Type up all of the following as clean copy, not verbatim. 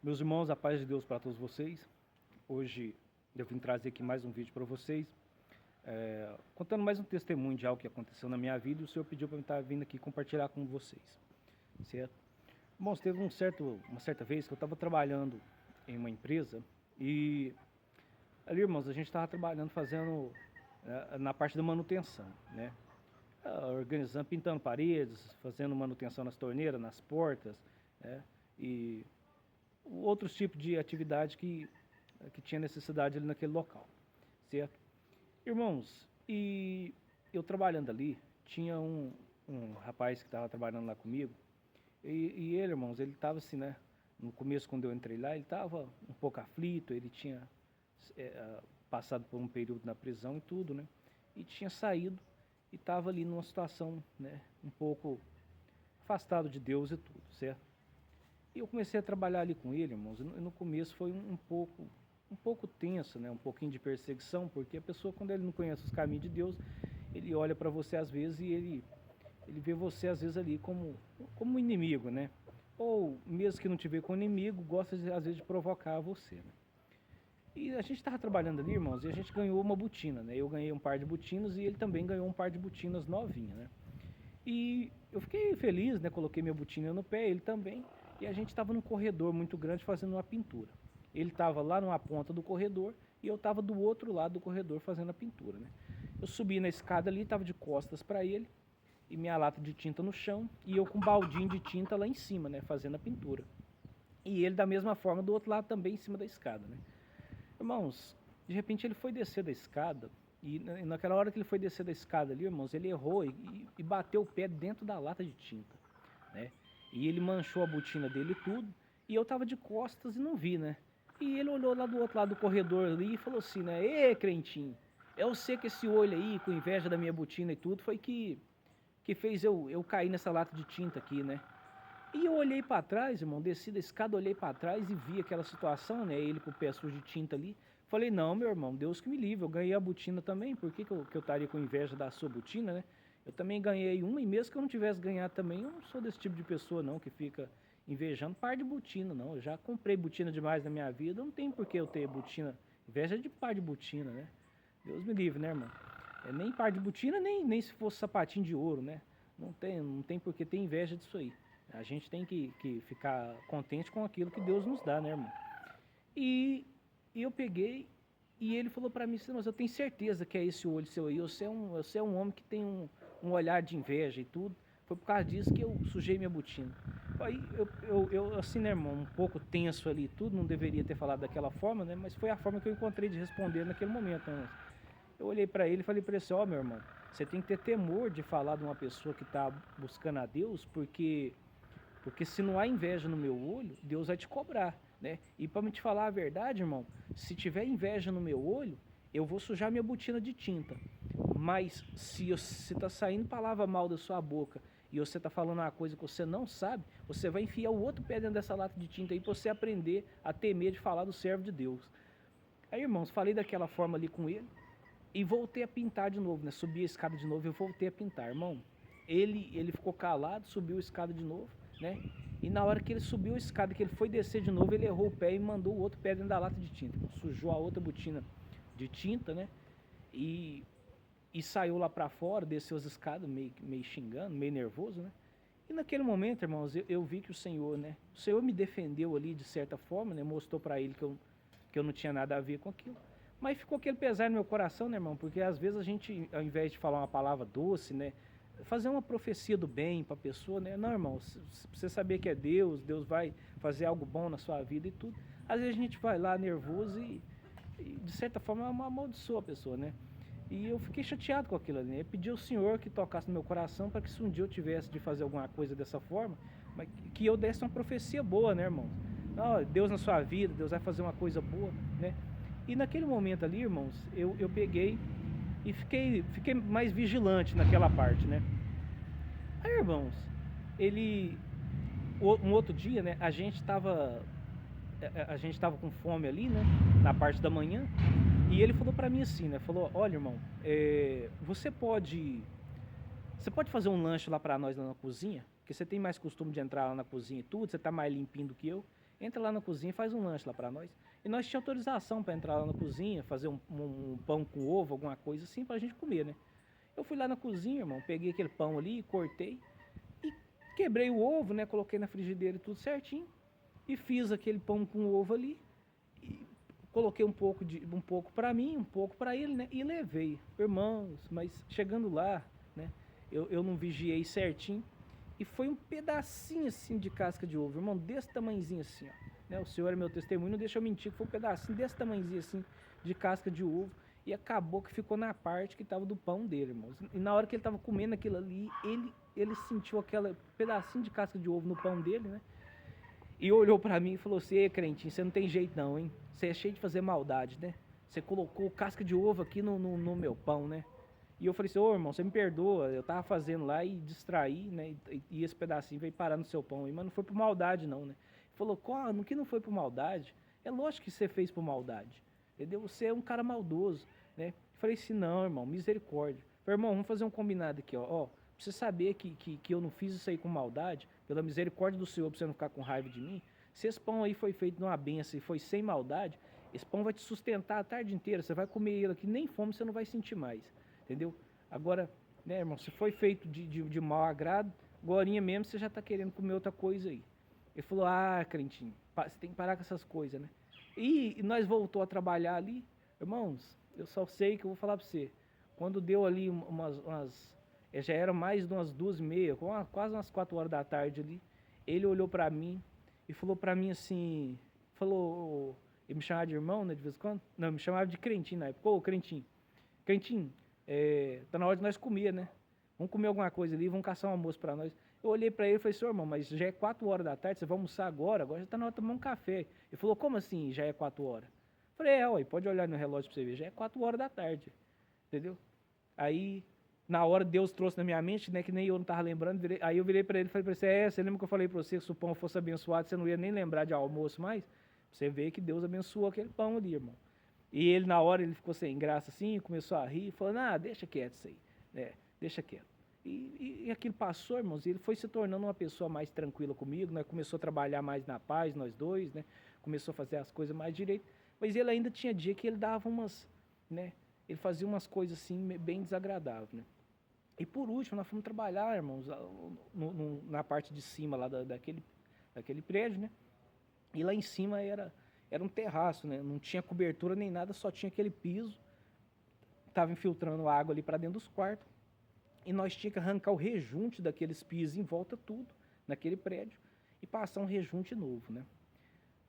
Meus irmãos, a paz de Deus para todos vocês. Hoje eu vim trazer aqui mais um vídeo para vocês, contando mais um testemunho de algo que aconteceu na minha vida e o Senhor pediu para eu estar vindo aqui compartilhar com vocês, certo? Irmãos, teve uma certa vez que eu estava trabalhando em uma empresa e ali, irmãos, a gente estava trabalhando fazendo na parte da manutenção, né? Organizando, pintando paredes, fazendo manutenção nas torneiras, nas portas, né? E outros tipos de atividade que tinha necessidade ali naquele local, certo? Irmãos, e eu trabalhando ali, tinha um rapaz que estava trabalhando lá comigo, e ele, irmãos, ele estava assim, né? No começo, quando eu entrei lá, ele estava um pouco aflito, ele tinha passado por um período na prisão e tudo, né? E tinha saído e estava ali numa situação, né? Um pouco afastado de Deus e tudo, certo? E eu comecei a trabalhar ali com ele, irmãos, e no começo foi um pouco tenso, né? Um pouquinho de perseguição, porque a pessoa, quando ele não conhece os caminhos de Deus, ele olha para você às vezes e ele vê você às vezes ali como um inimigo, né? Ou mesmo que não te vê como inimigo, gosta às vezes de provocar você, né? E a gente estava trabalhando ali, irmãos, e a gente ganhou uma botina, né? Eu ganhei um par de botinas e ele também ganhou um par de botinas novinha, né? E eu fiquei feliz, né? Coloquei minha botina no pé, ele também. E a gente estava num corredor muito grande fazendo uma pintura. Ele estava lá numa ponta do corredor e eu estava do outro lado do corredor fazendo a pintura, né? Eu subi na escada ali, estava de costas para ele e minha lata de tinta no chão e eu com um baldinho de tinta lá em cima, né? Fazendo a pintura. E ele da mesma forma do outro lado também em cima da escada, né? Irmãos, de repente ele foi descer da escada e naquela hora que ele foi descer da escada ali, irmãos, ele errou e bateu o pé dentro da lata de tinta, né? E ele manchou a botina dele e tudo, e eu tava de costas e não vi, né? E ele olhou lá do outro lado do corredor ali e falou assim, né? Ê, crentinho, eu sei que esse olho aí, com inveja da minha botina e tudo, foi que fez eu cair nessa lata de tinta aqui, né? E eu olhei para trás, irmão, desci da escada, olhei para trás e vi aquela situação, né? Ele com o pé sujo de tinta ali. Falei, não, meu irmão, Deus que me livre, eu ganhei a botina também, por que eu estaria com inveja da sua botina, né? Eu também ganhei uma, e mesmo que eu não tivesse ganhado também, eu não sou desse tipo de pessoa não, que fica invejando par de botina, não. Eu já comprei botina demais na minha vida, não tem por que eu ter botina, inveja de par de botina, né? Deus me livre, né, irmão? Nem par de botina, nem se fosse sapatinho de ouro, né? Não tem por que ter inveja disso aí. A gente tem que ficar contente com aquilo que Deus nos dá, né, irmão? E, e eu peguei e ele falou para mim assim, mas eu tenho certeza que é esse olho seu aí, você é um homem que tem um olhar de inveja e tudo. Foi por causa disso que eu sujei minha botina. Aí eu assim, né, irmão, um pouco tenso ali e tudo, não deveria ter falado daquela forma, né? Mas foi a forma que eu encontrei de responder naquele momento, né? Eu olhei para ele e falei para ele assim, ó, meu irmão, você tem que ter temor de falar de uma pessoa que está buscando a Deus, porque se não há inveja no meu olho, Deus vai te cobrar, né? E para me te falar a verdade, irmão, se tiver inveja no meu olho, eu vou sujar minha botina de tinta. Mas se está saindo palavra mal da sua boca e você está falando uma coisa que você não sabe, você vai enfiar o outro pé dentro dessa lata de tinta aí para você aprender a temer de falar do servo de Deus. Aí, irmãos, falei daquela forma ali com ele e voltei a pintar de novo, né? Subi a escada de novo e voltei a pintar, irmão. Ele ficou calado, subiu a escada de novo, né? E na hora que ele subiu a escada, que ele foi descer de novo, ele errou o pé e mandou o outro pé dentro da lata de tinta. Sujou a outra botina de tinta, né? E, e saiu lá pra fora, desceu as escadas, meio xingando, meio nervoso, né? E naquele momento, irmãos, eu vi que o Senhor, né? O Senhor me defendeu ali de certa forma, né? Mostrou para ele que eu não tinha nada a ver com aquilo. Mas ficou aquele pesar no meu coração, né, irmão? Porque às vezes a gente, ao invés de falar uma palavra doce, né? Fazer uma profecia do bem para a pessoa, né? Não, irmão, você saber que é Deus, Deus vai fazer algo bom na sua vida e tudo. Às vezes a gente vai lá nervoso e de certa forma amaldiçoa a pessoa, né? E eu fiquei chateado com aquilo ali, né? Eu pedi ao Senhor que tocasse no meu coração para que se um dia eu tivesse de fazer alguma coisa dessa forma, mas que eu desse uma profecia boa, né, irmão? Não, Deus na sua vida, Deus vai fazer uma coisa boa, né? E naquele momento ali, irmãos, eu peguei e fiquei mais vigilante naquela parte, né? Aí, irmãos, ele. Um outro dia, né? A gente tava com fome ali, né? Na parte da manhã. E ele falou pra mim assim, né? Falou: olha, irmão, você pode fazer um lanche lá pra nós lá na cozinha? Porque você tem mais costume de entrar lá na cozinha e tudo, você tá mais limpinho do que eu. entra lá na cozinha e faz um lanche lá pra nós. E nós tínhamos autorização pra entrar lá na cozinha, fazer um pão com ovo, alguma coisa assim, pra gente comer, né? Eu fui lá na cozinha, irmão, peguei aquele pão ali, cortei e quebrei o ovo, né? Coloquei na frigideira e tudo certinho. E fiz aquele pão com ovo ali. E coloquei um pouco para mim, um pouco para ele, né? E levei. Irmãos, mas chegando lá, né? Eu não vigiei certinho. E foi um pedacinho assim de casca de ovo, irmão, desse tamanhozinho assim, ó. Né? O Senhor é meu testemunho, não deixa eu mentir, que foi um pedacinho desse tamanhozinho assim de casca de ovo. E acabou que ficou na parte que estava do pão dele, irmãos. E na hora que ele estava comendo aquilo ali, ele sentiu aquele pedacinho de casca de ovo no pão dele, né? E olhou para mim e falou assim: "Ei, crentinho, você não tem jeito não, hein? Você é cheio de fazer maldade, né? Você colocou casca de ovo aqui no meu pão, né?" E eu falei assim: "Ô, irmão, você me perdoa, eu tava fazendo lá e distraí, né? E esse pedacinho veio parar no seu pão aí, mas não foi por maldade não, né?" Ele falou: "Como que não foi por maldade? É lógico que você fez por maldade, entendeu? Você é um cara maldoso, né?" Eu falei assim: "Não, irmão, misericórdia." Eu falei: "Irmão, vamos fazer um combinado aqui, ó. Pra você saber que eu não fiz isso aí com maldade, pela misericórdia do Senhor, pra você não ficar com raiva de mim, se esse pão aí foi feito numa benção e foi sem maldade, esse pão vai te sustentar a tarde inteira, você vai comer ele aqui, nem fome você não vai sentir mais, entendeu? Agora, né, irmão, se foi feito de mau agrado, agorinha mesmo você já está querendo comer outra coisa aí." Ele falou: "Ah, crentinho, você tem que parar com essas coisas, né?" E nós voltou a trabalhar ali, irmãos, eu só sei que eu vou falar para você, quando deu ali já era mais de umas 2h30, quase umas 4 horas da tarde ali, ele olhou para mim e falou para mim assim, falou, ele me chamava de irmão, né, de vez em quando, não, me chamava de crentinho na época: "Ô, crentinho, crentinho, tá na hora de nós comer, né? Vamos comer alguma coisa ali, vamos caçar um almoço para nós." Eu olhei para ele e falei: "Senhor, irmão, mas já é 4 horas da tarde, você vai almoçar agora? Agora já tá na hora de tomar um café." Ele falou: "Como assim já é 4 horas?" Eu falei: "Ué, pode olhar no relógio para você ver, já é 4 horas da tarde, entendeu?" Aí, na hora, Deus trouxe na minha mente, né, que nem eu não estava lembrando, aí eu virei para ele e falei para ele: "Você lembra que eu falei para você que se o pão fosse abençoado, você não ia nem lembrar de almoço mais?" Você vê que Deus abençoou aquele pão ali, irmão. E ele, na hora, ele ficou sem graça assim, começou a rir, falando: "Ah, deixa quieto isso aí, né, deixa quieto." E aquilo passou, irmãos, e ele foi se tornando uma pessoa mais tranquila comigo, né, começou a trabalhar mais na paz, nós dois, né, começou a fazer as coisas mais direito, mas ele ainda tinha dia que ele dava umas, né, ele fazia umas coisas assim bem desagradáveis, né. E por último, nós fomos trabalhar, irmãos, na parte de cima lá daquele prédio, né, e lá em cima era um terraço, né, não tinha cobertura nem nada, só tinha aquele piso, estava infiltrando água ali para dentro dos quartos, e nós tínhamos que arrancar o rejunte daqueles pisos em volta tudo, naquele prédio, e passar um rejunte novo, né.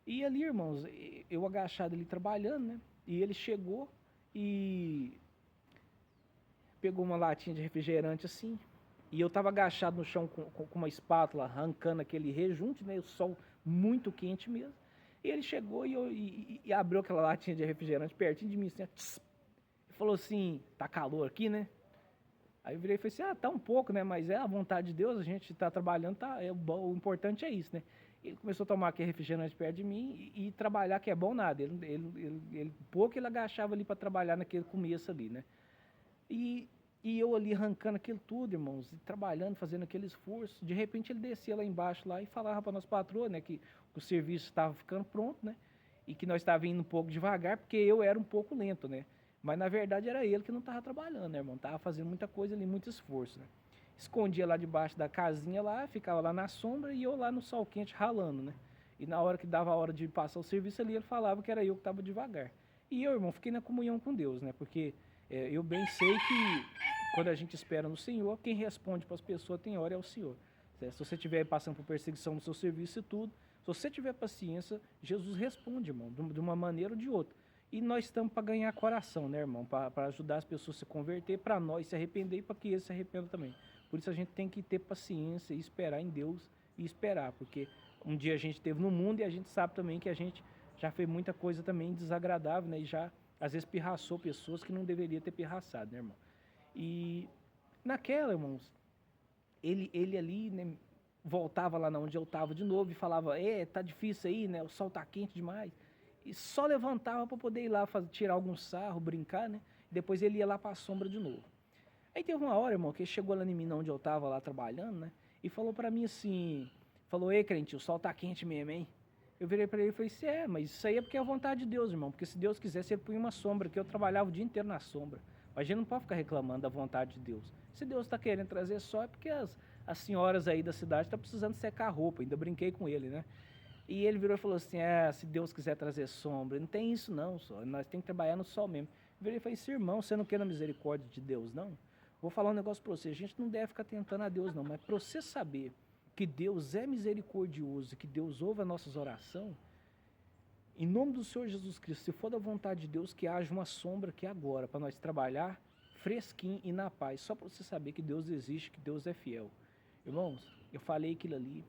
E ali, irmãos, eu agachado ali trabalhando, né, e ele chegou e pegou uma latinha de refrigerante assim, e eu estava agachado no chão com uma espátula, arrancando aquele rejunte, né, o sol muito quente mesmo, e ele chegou e abriu aquela latinha de refrigerante pertinho de mim, assim, tss, e falou assim: "Tá calor aqui, né?" Aí eu virei e falei assim: "Ah, tá um pouco, né, mas é a vontade de Deus, a gente tá trabalhando, tá, o importante é isso, né." Ele começou a tomar aquele refrigerante perto de mim e trabalhar, que é bom nada, pouco ele agachava ali para trabalhar naquele começo ali, né. E, e eu ali arrancando aquilo tudo, irmãos, e trabalhando, fazendo aquele esforço. De repente ele descia lá embaixo lá e falava para nós patroa, né, que o serviço estava ficando pronto, né, e que nós estávamos indo um pouco devagar, porque eu era um pouco lento, né. Mas na verdade era ele que não estava trabalhando, né, irmão, estava fazendo muita coisa ali, muito esforço, né. Escondia lá debaixo da casinha lá, ficava lá na sombra e eu lá no sol quente ralando, né. E na hora que dava a hora de passar o serviço ali, ele falava que era eu que estava devagar. E eu, irmão, fiquei na comunhão com Deus, né, porque eu bem sei que quando a gente espera no Senhor, quem responde para as pessoas tem hora é o Senhor. Se você estiver passando por perseguição no seu serviço e tudo, se você tiver paciência, Jesus responde, irmão, de uma maneira ou de outra. E nós estamos para ganhar coração, né, irmão? Para ajudar as pessoas a se converter, para nós se arrepender e para que eles se arrependam também. Por isso a gente tem que ter paciência e esperar em Deus e esperar, porque um dia a gente esteve no mundo e a gente sabe também que a gente já fez muita coisa também desagradável, né? E já às vezes pirraçou pessoas que não deveria ter pirraçado, né, irmão? E naquela, irmãos, ele ali, né, voltava lá onde eu estava de novo e falava: tá difícil aí, né, o sol tá quente demais. E só levantava para poder ir lá tirar algum sarro, brincar, né, e depois ele ia lá para a sombra de novo. Aí teve uma hora, irmão, que ele chegou lá em mim, onde eu estava lá trabalhando, né, e falou para mim assim, falou: "Ei, crente, o sol tá quente mesmo, hein?" Eu virei para ele e falei assim, mas isso aí é porque é a vontade de Deus, irmão. Porque se Deus quisesse, ele punha uma sombra, que eu trabalhava o dia inteiro na sombra. Mas a gente não pode ficar reclamando da vontade de Deus. Se Deus está querendo trazer sol, é porque as senhoras aí da cidade estão precisando secar a roupa. Ainda brinquei com ele, né? E ele virou e falou assim, se Deus quiser trazer sombra, não tem isso não, só. Nós temos que trabalhar no sol mesmo. Eu virei e falei assim, irmão, você não quer a misericórdia de Deus, não? Vou falar um negócio para você, a gente não deve ficar tentando a Deus, não. Mas para você saber que Deus é misericordioso, que Deus ouve as nossas orações, em nome do Senhor Jesus Cristo, se for da vontade de Deus, que haja uma sombra aqui agora, para nós trabalhar fresquinho e na paz, só para você saber que Deus existe, que Deus é fiel. Irmãos, eu falei aquilo ali,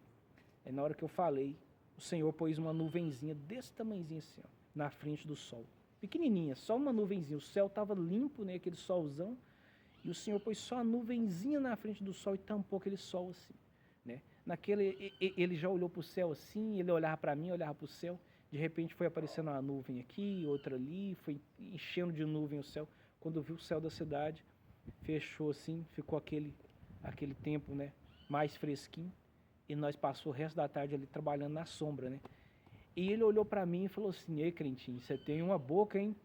na hora que eu falei, o Senhor pôs uma nuvenzinha desse tamanhozinho assim, ó, na frente do sol. Pequenininha, só uma nuvenzinha, o céu estava limpo, né, aquele solzão, e o Senhor pôs só a nuvenzinha na frente do sol e tampou aquele sol assim, né. Ele já olhou para o céu assim, ele olhava para mim, olhava para o céu, de repente foi aparecendo uma nuvem aqui, outra ali, foi enchendo de nuvem o céu. Quando viu o céu da cidade, fechou assim, ficou aquele tempo, né, mais fresquinho, e nós passou o resto da tarde ali trabalhando na sombra, né. E ele olhou para mim e falou assim, ei, crentinho, você tem uma boca, hein,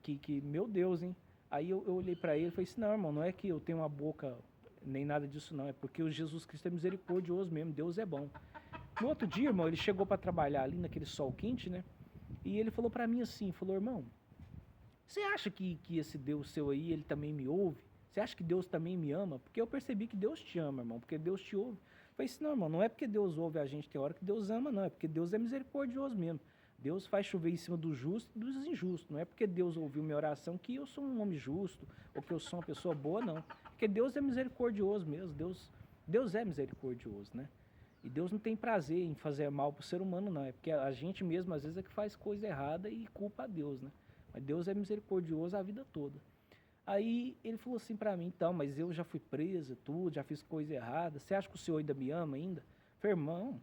que meu Deus, hein. Aí eu olhei para ele e falei assim, não, irmão, não é que eu tenho uma boca, nem nada disso não, é porque o Jesus Cristo é misericordioso mesmo, Deus é bom. No outro dia, irmão, ele chegou para trabalhar ali naquele sol quente, né, e ele falou para mim assim, falou, irmão, você acha que esse Deus seu aí, ele também me ouve? Você acha que Deus também me ama? Porque eu percebi que Deus te ama, irmão, porque Deus te ouve. Eu falei assim, não, irmão, não é porque Deus ouve a gente, tem hora que Deus ama, não, é porque Deus é misericordioso mesmo. Deus faz chover em cima do justo e dos injustos. Não é porque Deus ouviu minha oração que eu sou um homem justo ou que eu sou uma pessoa boa, não. Porque Deus é misericordioso mesmo. Deus é misericordioso, né? E Deus não tem prazer em fazer mal para o ser humano, não. É porque a gente mesmo, às vezes, é que faz coisa errada e culpa a Deus, né? Mas Deus é misericordioso a vida toda. Aí ele falou assim para mim, então, mas eu já fui preso, tudo, já fiz coisa errada. Você acha que o Senhor ainda me ama ainda? Eu falei, irmão.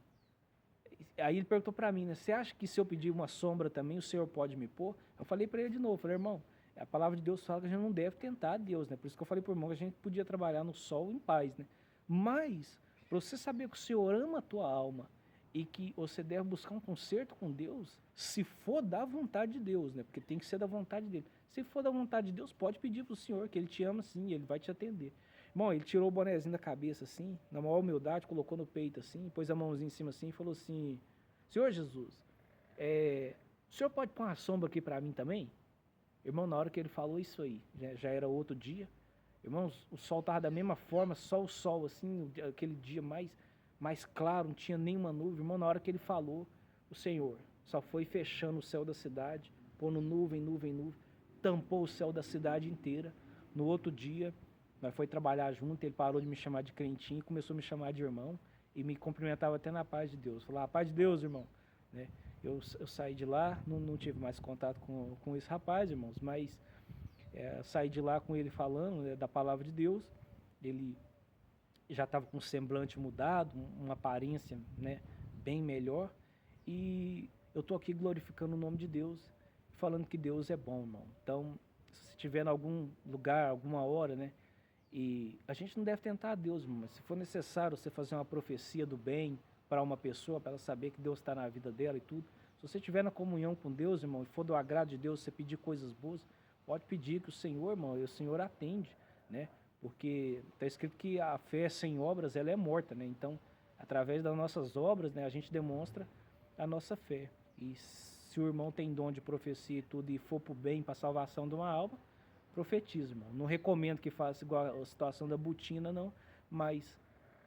Aí ele perguntou para mim, né? Você acha que se eu pedir uma sombra também, o Senhor pode me pôr? Eu falei para ele de novo, falei, irmão, a palavra de Deus fala que a gente não deve tentar a Deus, né? Por isso que eu falei para o irmão que a gente podia trabalhar no sol em paz, né? Mas, para você saber que o Senhor ama a tua alma e que você deve buscar um conserto com Deus, se for da vontade de Deus, né? Porque tem que ser da vontade dele. Se for da vontade de Deus, pode pedir para o Senhor, que Ele te ama sim, Ele vai te atender. Bom, ele tirou o bonezinho da cabeça assim, na maior humildade, colocou no peito assim, pôs a mãozinha em cima assim e falou assim, Senhor Jesus, o Senhor pode pôr uma sombra aqui para mim também? Irmão, na hora que ele falou isso aí, já era outro dia, irmãos, o sol estava da mesma forma, só o sol assim, aquele dia mais claro, não tinha nenhuma nuvem. Irmão, na hora que ele falou, o Senhor só foi fechando o céu da cidade, pondo nuvem, nuvem, nuvem, tampou o céu da cidade inteira. No outro dia, nós foi trabalhar junto, ele parou de me chamar de crentinho e começou a me chamar de irmão e me cumprimentava até na paz de Deus. Falava, paz de Deus, irmão. Né? Eu saí de lá, não tive mais contato com esse rapaz, irmãos, mas saí de lá com ele falando, né, da palavra de Deus. Ele já estava com o semblante mudado, uma aparência, né, bem melhor. E eu estou aqui glorificando o nome de Deus, falando que Deus é bom, irmão. Então, se estiver em algum lugar, alguma hora, né, e a gente não deve tentar a Deus, mas se for necessário você fazer uma profecia do bem para uma pessoa, para ela saber que Deus está na vida dela e tudo, se você estiver na comunhão com Deus, irmão, e for do agrado de Deus, você pedir coisas boas, pode pedir que o Senhor, irmão, e o Senhor atende, né? Porque está escrito que a fé sem obras, ela é morta, né? Então, através das nossas obras, né, a gente demonstra a nossa fé. E se o irmão tem dom de profecia e tudo, e for para o bem, para a salvação de uma alma, profetiza, irmão. Não recomendo que faça igual a situação da botina, não, mas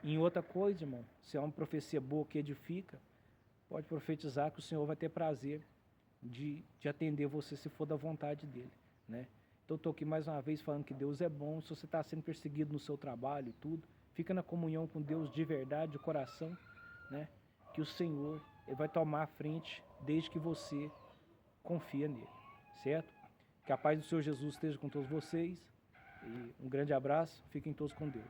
em outra coisa, irmão, se é uma profecia boa que edifica, pode profetizar que o Senhor vai ter prazer de atender você se for da vontade dele, né? Então estou aqui mais uma vez falando que Deus é bom. Se você está sendo perseguido no seu trabalho e tudo, fica na comunhão com Deus de verdade, de coração, né? Que o Senhor ele vai tomar a frente desde que você confia nele, certo? Que a paz do Senhor Jesus esteja com todos vocês. E um grande abraço. Fiquem todos com Deus.